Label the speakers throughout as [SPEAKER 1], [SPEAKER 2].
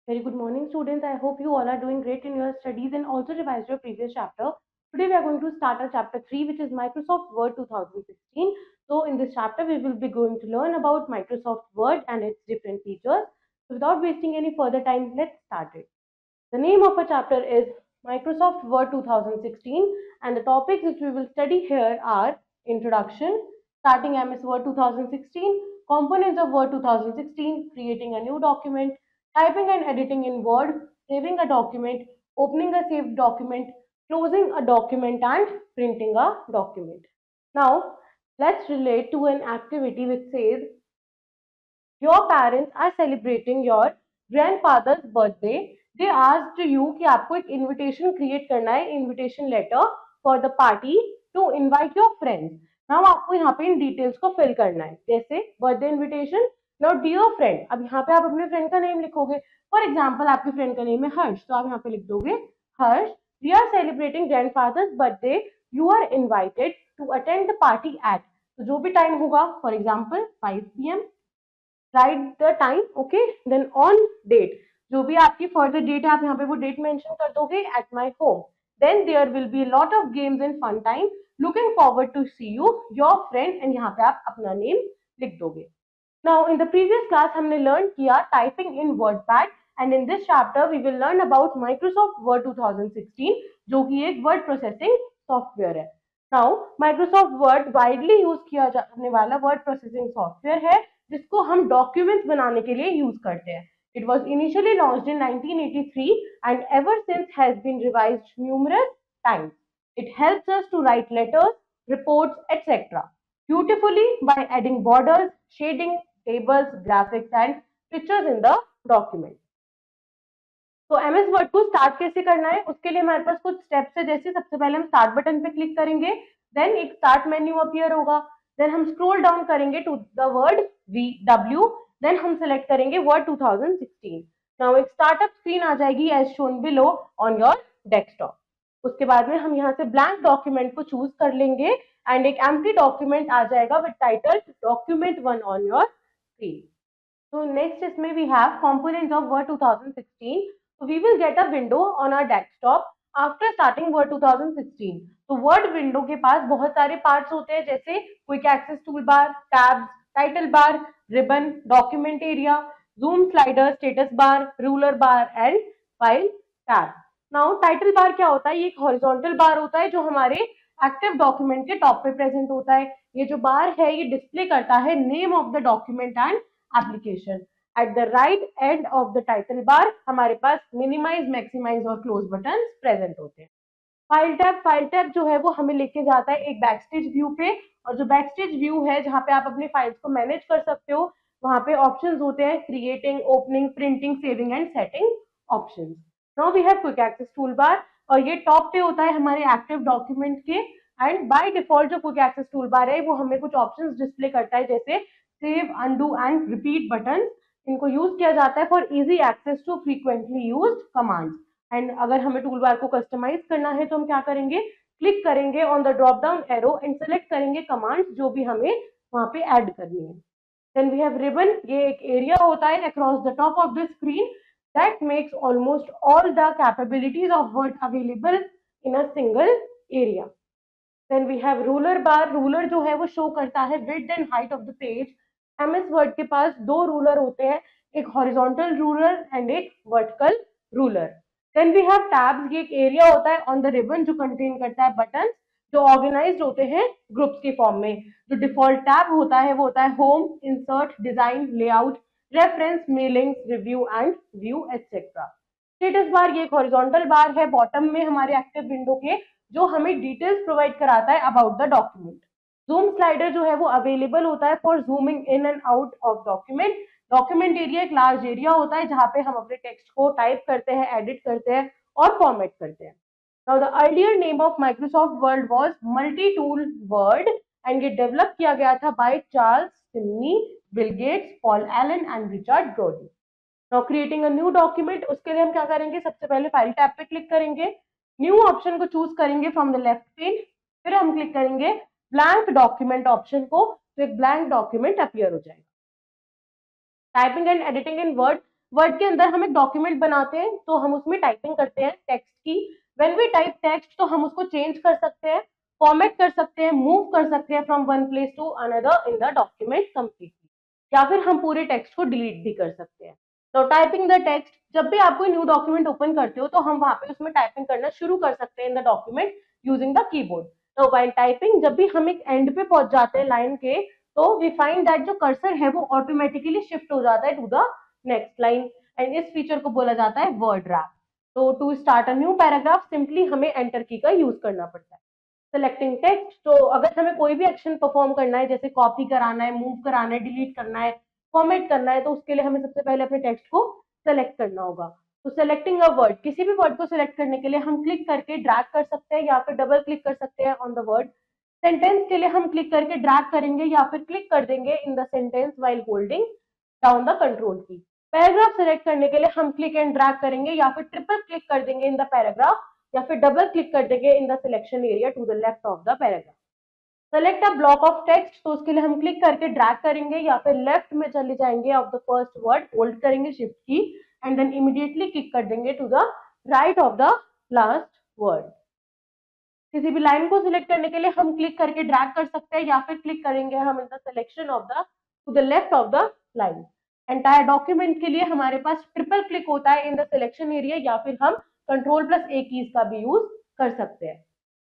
[SPEAKER 1] Very good morning, students. I hope you all are doing great in your studies and also revised your previous chapter. Today, we are going to start our chapter 3, which is Microsoft Word 2016. So, in this chapter, we will be going to learn about Microsoft Word and its different features. So, without wasting any further time, let's start it. The name of our chapter is Microsoft Word 2016, and the topics which we will study here are Introduction, starting MS Word 2016, Components of Word 2016, creating a new document, typing and editing in Word, saving a document, opening a saved document, closing a document, and printing a document. Now, let's relate to an activity which says your parents are celebrating your grandfather's birthday. They asked you कि आपको एक invitation create करना है, invitation letter for the party to invite your friends. Now आपको यहाँ पे इन details को fill करना है, जैसे birthday invitation. Now dear friend, अब यहाँ पे आप अपने friend का name लिखोगे. For example, आपके friend का name है हर्ष, तो आप यहाँ पे लिख दोगे हर्ष. We are celebrating grandfather's birthday. You are invited to attend the party at. तो जो भी time होगा, for example 5 p.m. Write the time. Okay, then on date, जो भी आपकी फर्दर डेट है आप यहाँ पे वो डेट मेंशन कर दोगे at my home. Then there will be lot of games and fun time. Looking forward to see you your friend, and यहाँ पे आप अपना नेम लिख दोगे. Now in the previous class हमने लर्न किया typing in WordPad, and in this chapter we will learn about Microsoft Word 2016, जो कि एक वर्ड प्रोसेसिंग सॉफ्टवेयर है. Now Microsoft Word widely use किया जाने वाला वर्ड प्रोसेसिंग सॉफ्टवेयर है, जिसको हम डॉक्यूमेंट्स बनाने के लिए यूज करते हैं. It was initially launched in 1983 and ever since has been revised numerous times. It helps us to write letters, reports, etc. beautifully by adding borders, shading, tables, graphics and pictures in the document. तो MS word को start कैसे करना है, उसके लिए हमारे पास कुछ steps है. जैसे सबसे पहले हम स्टार्ट बटन पे क्लिक करेंगे, देन एक स्टार्ट मेन्यू अपीयर होगा. देन हम स्क्रॉल डाउन करेंगे to the word W. Then हम सेलेक्ट करेंगे वर्ड 2016. नाउ एक स्टार्टअप स्क्रीन आ जाएगी as shown below on your desktop. उसके बाद में हम यहाँ से ब्लैंक डॉक्यूमेंट को चूज कर लेंगे एंड एक एम्प्टी डॉक्यूमेंट आ जाएगा with title document 1 on your screen. So next इसमें we have components of Word 2016. So we will get a window on our desktop after starting Word 2016. तो Word window के पास बहुत सारे parts होते हैं, जैसे Quick Access Toolbar, Tabs, Title Bar, Ribbon, Document Area, Zoom Slider, Status Bar, Ruler Bar and File Tab. Now Title Bar क्या होता है? ये एक horizontal bar होता है जो हमारे एक्टिव डॉक्यूमेंट के टॉप पे प्रेजेंट होता है. ये जो बार है ये डिस्प्ले करता है name of the document and application. At the right end of the title bar हमारे पास मिनिमाइज, मैक्सिमाइज और क्लोज बटन प्रेजेंट होते हैं. फाइल टैब जो है वो हमें लेके जाता है एक बैकस्टेज व्यू पे, और जो बैकस्टेज व्यू है जहाँ पे आप अपने फाइल्स को मैनेज कर सकते हो, वहां पे ऑप्शंस होते हैं creating, opening, printing, saving and setting options. Now we have quick access tool bar, और ये टॉप पे होता है हमारे एक्टिव डॉक्यूमेंट के. एंड बाय डिफॉल्ट जो क्विक एक्सेस टूल बार है वो हमें कुछ ऑप्शंस डिस्प्ले करता है, जैसे save, undo and repeat button. इनको यूज किया जाता है for easy access to frequently used commands. And अगर हमें टूल बार को कस्टमाइज करना है तो हम क्या करेंगे, क्लिक करेंगे on the drop down arrow and select करेंगे कमांड्स जो भी हमें वहां पे ऐड करनी है. देन वी हैव रिबन, ये एक एरिया होता है across the top of the screen that makes almost all the capabilities of Word available in a single area. Then we have ruler bar. Ruler जो है वो show करता है width and height of the page. MS Word के पास दो ruler होते हैं, एक हॉरिजॉन्टल रूलर एंड एक vertical ruler. Then we have tabs, ये एक एरिया होता है ऑन द रिबन जो कंटेन करता है बटन जो ऑर्गेनाइज्ड होते हैं ग्रुप्स के फॉर्म में. जो डिफॉल्ट टैब होता है वो होता है home, insert, design, layout, reference, mailings, review and view etcetera. Status bar, ये एक हॉरिजॉन्टल बार है बॉटम में हमारे एक्टिव विंडो के, जो हमें डिटेल्स प्रोवाइड कराता है about the document. Zoom slider जो है वो अवेलेबल होता है for zooming in and out of document. Document area एक लार्ज एरिया होता है जहां पे हम अपने टेक्स्ट को टाइप करते हैं, एडिट करते हैं और फॉर्मेट करते हैं. Now the earlier name of Microsoft Word was Multi Tool Word, and ये डेवलप किया गया था by Charles Simonyi, Bill Gates, Paul Allen and Richard Brodie. Now creating a new document, उसके लिए हम क्या करेंगे, सबसे पहले फाइल टैब पे क्लिक करेंगे, न्यू ऑप्शन को चूज करेंगे फ्रॉम द लेफ्ट पेन, फिर हम क्लिक करेंगे ब्लैंक डॉक्यूमेंट ऑप्शन को, तो एक ब्लैंक डॉक्यूमेंट अपीयर हो जाएगा. Typing and editing in word, word के अंदर हम एक डॉक्यूमेंट बनाते हैं तो हम उसमें टाइपिंग करते हैं टेक्स्ट की। व्हेन वी टाइप टेक्स्ट तो हम उसको चेंज कर सकते हैं, फॉर्मेट कर सकते हैं, मूव कर सकते हैं from one place to another in the document completely, या फिर हम पूरे टेक्स्ट को डिलीट भी कर सकते हैं। तो टाइपिंग द टेक्स्ट, जब भी आप कोई न्यू डॉक्यूमेंट ओपन करते हो तो हम वहां पे उसमें टाइपिंग करना शुरू कर सकते हैं इन the document using the keyboard. तो व्हाइल टाइपिंग, जब भी हम एक एंड पे पहुंच जाते हैं लाइन के, तो वी फाइंड दैट जो कर्सर है वो ऑटोमेटिकली शिफ्ट हो जाता है to the next line, and इस फीचर को बोला जाता है वर्ड रैप। तो to start a new paragraph simply हमें एंटर की का यूज करना पड़ता है। सेलेक्टिंग टेक्स्ट, तो अगर हमें कोई भी एक्शन परफॉर्म करना है, जैसे कॉपी कराना है, मूव कराना है, डिलीट करना है, फॉर्मेट करना है, तो उसके लिए हमें सबसे पहले अपने टेक्स्ट को सेलेक्ट करना होगा। तो सेलेक्टिंग अ वर्ड, किसी भी वर्ड को सिलेक्ट करने के लिए हम क्लिक करके ड्रैग कर सकते हैं या फिर डबल क्लिक कर सकते हैं ऑन द वर्ड। सेंटेंस के लिए हम क्लिक करके ड्रैग करेंगे या फिर क्लिक कर देंगे in the sentence while holding down the control की। पैराग्राफ सेलेक्ट करने के लिए हम क्लिक एंड ड्रैग करेंगे या फिर ट्रिपल क्लिक कर देंगे इन द पैराग्राफ, या फिर डबल क्लिक कर देंगे in the selection area to the left of the paragraph. Select a block of text, तो उसके लिए हम क्लिक करके ड्रैग करेंगे या फिर लेफ्ट में चले जाएंगे of the first word, hold करेंगे shift key and then immediately click कर देंगे to the right of the last word. किसी भी लाइन को सिलेक्ट करने के लिए हम क्लिक करके ड्रैग कर सकते हैं या फिर क्लिक करेंगे हम इन the selection of the two the left of the line. Entire document के लिए हमारे पास ट्रिपल क्लिक होता है इन द सिलेक्शन एरिया, या फिर हम कंट्रोल प्लस ए कीज का भी यूज कर सकते हैं।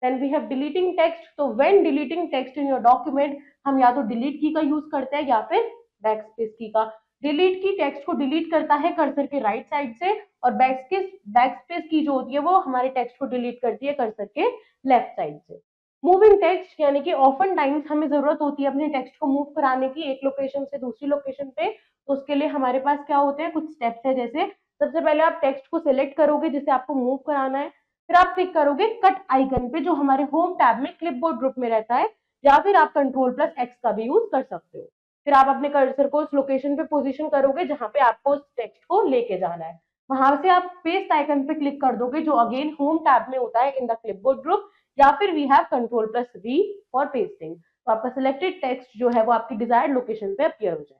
[SPEAKER 1] Then we have deleting text, तो when deleting text in your document हम या तो डिलीट की का यूज करते हैं या फिर बैकस्पेस की का। डिलीट की टेक्स्ट को डिलीट करता है कर्सर के राइट साइड से, और बैकस्पेस की जो होती है वो हमारे टेक्स्ट को डिलीट करती है कर्सर के लेफ्ट साइड से। मूविंग टेक्स्ट, यानी कि ऑफन टाइम्स हमें जरूरत होती है अपने टेक्स्ट को मूव कराने की एक लोकेशन से दूसरी लोकेशन पे, तो उसके लिए हमारे पास क्या होते हैं, कुछ स्टेप्स है। जैसे सबसे पहले आप टेक्स्ट को सिलेक्ट करोगे जिसे आपको मूव कराना है, फिर आप क्लिक करोगे कट आइकन पे जो हमारे होम टैब में क्लिपबोर्ड ग्रुप में रहता है, या फिर आप कंट्रोल प्लस एक्स का भी यूज कर सकते हो। फिर आप अपने कर्सर को उस लोकेशन पे पोजीशन करोगे जहां पे आपको उस टेक्स्ट को लेके जाना है, वहां से आप पेस्ट आइकन पे क्लिक कर दोगे जो अगेन होम टैब में होता है इन द क्लिपबोर्ड ग्रुप, या फिर we have control plus V for pasting. तो आपका सिलेक्टेड टेक्स्ट जो है वो आपकी डिजायर्ड लोकेशन पे अपीयर हो जाए।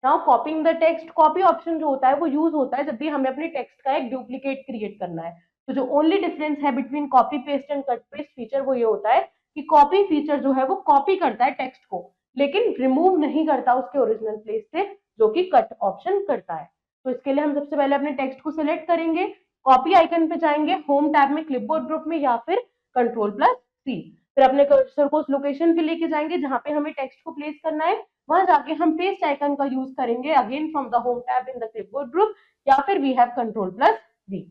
[SPEAKER 1] Now copying the text, copy option जो होता है वो यूज होता है जब भी हमें अपने टेक्स्ट का एक डुप्लीकेट क्रिएट करना है। तो जो ओनली डिफरेंस है between copy paste and cut paste feature वो ये होता है कि कॉपी फीचर जो है वो कॉपी करता है टेक्स्ट को, लेकिन रिमूव नहीं करता उसके ओरिजिनल प्लेस से, जो कि कट ऑप्शन करता है। तो इसके लिए हम सबसे पहले अपने टेक्स्ट को सिलेक्ट करेंगे, कॉपी आइकन पे जाएंगे, होम टैब में क्लिपबोर्ड ग्रुप में, या फिर कंट्रोल प्लस सी, फिर अपने कर्सर को उस लोकेशन पे लेके जाएंगे जहां पे हमें टेक्स्ट को प्लेस करना है, वहां जाके हम पेस्ट आइकन का यूज करेंगे again from the home tab in the clipboard group, या फिर we have control plus V.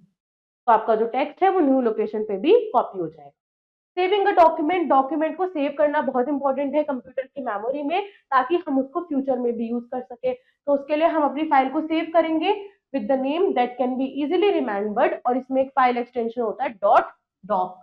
[SPEAKER 1] तो आपका जो टेक्स्ट है वो न्यू लोकेशन पे भी कॉपी हो जाएगा। सेविंग अ डॉक्यूमेंट, डॉक्यूमेंट को सेव करना बहुत इंपॉर्टेंट है कंप्यूटर की मेमोरी में, ताकि हम उसको फ्यूचर में भी यूज कर सके। तो उसके लिए हम अपनी फाइल को सेव करेंगे with the name that can be easily remembered, और इसमें एक फाइल एक्सटेंशन होता है डॉट डॉक।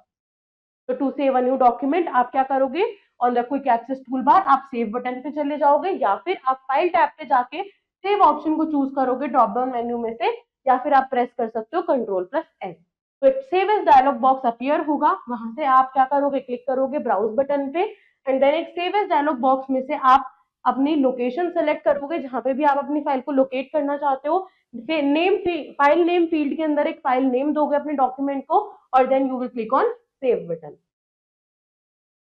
[SPEAKER 1] तो to save a new document आप क्या करोगे, on the quick access tool bar आप सेव बटन पे चले जाओगे, या फिर आप फाइल टैब पे जाके सेव ऑप्शन को चूज करोगे ड्रॉप डाउन मेन्यू में से, या फिर आप प्रेस कर सकते हो कंट्रोल प्लस एस। तो एक save as dialog box appear होगा, वहां से आप क्या करोगे, क्लिक करोगे ब्राउज बटन पे, एंड देन एक सेव एज डायलॉग बॉक्स में से आप अपनी लोकेशन सेलेक्ट करोगे जहां पे भी आप अपनी फाइल को लोकेट करना चाहते हो। नेम फाइल नेम फील्ड के अंदर एक फाइल नेम दोगे अपने डॉक्यूमेंट को, और then you will click on save button.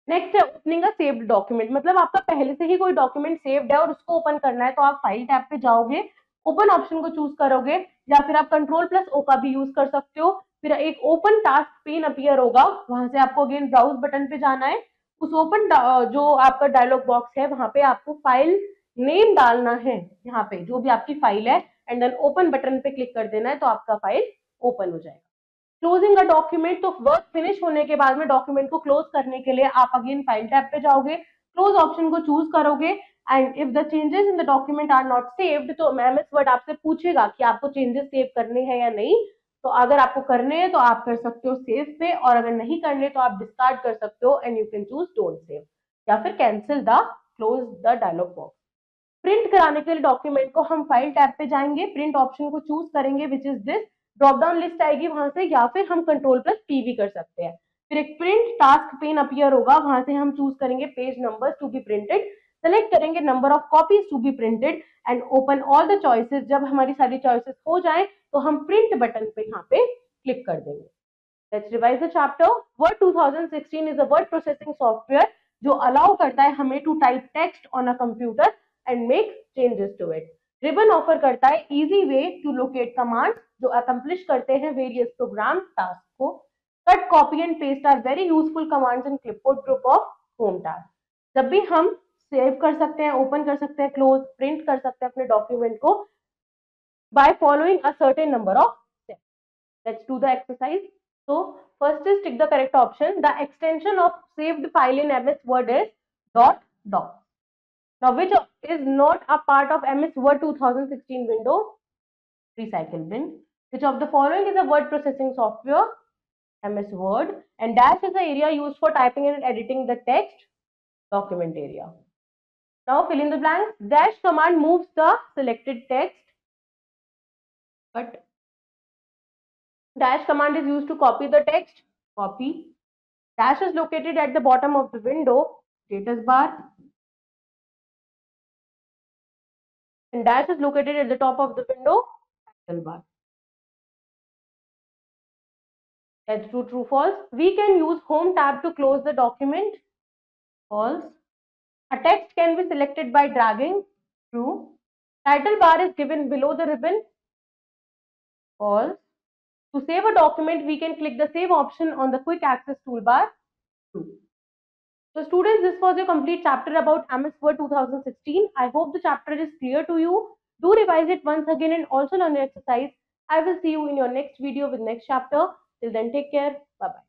[SPEAKER 1] Next है ओपनिंग अ सेव्ड डॉक्यूमेंट, मतलब आपका पहले से ही कोई डॉक्यूमेंट सेव्ड है और उसको ओपन करना है, तो आप फाइल टैब पे जाओगे, ओपन ऑप्शन को चूज करोगे, या फिर आप कंट्रोल प्लस ओ का भी यूज कर सकते हो। फिर एक ओपन टास्क पेन अपीयर होगा, वहां से आपको अगेन ब्राउज बटन पे जाना है, उस ओपन जो आपका डायलॉग बॉक्स है वहां पे आपको फाइल नेम डालना है, यहाँ पे जो भी आपकी फाइल है, एंड देन ओपन बटन पे क्लिक कर देना है, तो आपका फाइल ओपन हो जाएगा। क्लोजिंग अ डॉक्यूमेंट, तो वर्क फिनिश होने के बाद में डॉक्यूमेंट को क्लोज करने के लिए आप अगेन फाइल टैब पे जाओगे, क्लोज ऑप्शन को चूज करोगे, and if the changes in the document are not saved, तो एमएस वर्ड आपसे पूछेगा कि आपको चेंजेस सेव करने हैं या नहीं। तो अगर आपको करने हैं तो आप कर सकते हो सेव पे, और अगर नहीं करने तो आप डिस्कार्ड कर सकते हो, and you can choose don't save, या फिर cancel the close the dialog box. Print कराने के लिए डॉक्यूमेंट को हम फाइल टैब पे जाएंगे, प्रिंट ऑप्शन को चूज करेंगे which is this, drop down list आएगी वहां से, या फिर हम कंट्रोल प्लस पी भी कर सकते हैं। फिर एक प्रिंट टास्क पेन अपीयर होगा, वहां से हम चूज करेंगे page numbers to be printed, select करेंगे number of copies to be printed and open all the choices. जब हमारी सारी चॉइसेस हो जाए तो हम प्रिंट बटन पे यहाँ पे क्लिक कर देंगे। Let's revise the chapter. Word 2016 is a word processing software जो अलाउ करता है हमें to type text on a computer and make changes to it. Ribbon offer करता है easy way to locate commands जो अकम्प्लिश करते हैं वेरियस प्रोग्राम टास्क को। Cut, copy and paste are very useful commands in clipboard group of home task. जब भी हम save कर सकते हैं, ओपन कर सकते हैं, क्लोज, प्रिंट कर सकते हैं अपने डॉक्यूमेंट को by following a certain number of steps. Let's do the exercise. So first is tick the correct option. The extension of saved file in MS Word is .doc. Now which is not a part of MS Word 2016 window? Recycle bin. Which of the following is a word processing software? MS Word. And dash is the area used for typing and editing the text. Document area. Now fill in the blanks. Dash command moves the selected text. But dash command is used to copy the text. Copy. Dash is located at the bottom of the window. Status bar. And dash is located at the top of the window. Title bar. Let's do true false. We can use home tab to close the document. False. A text can be selected by dragging. True. Title bar is given below the ribbon. False. To save a document, we can click the save option on the quick access toolbar. True. So students, this was your complete chapter about MS Word 2016. I hope the chapter is clear to you. Do revise it once again and also learn your exercise. I will see you in your next video with next chapter. Till then, take care. Bye-bye.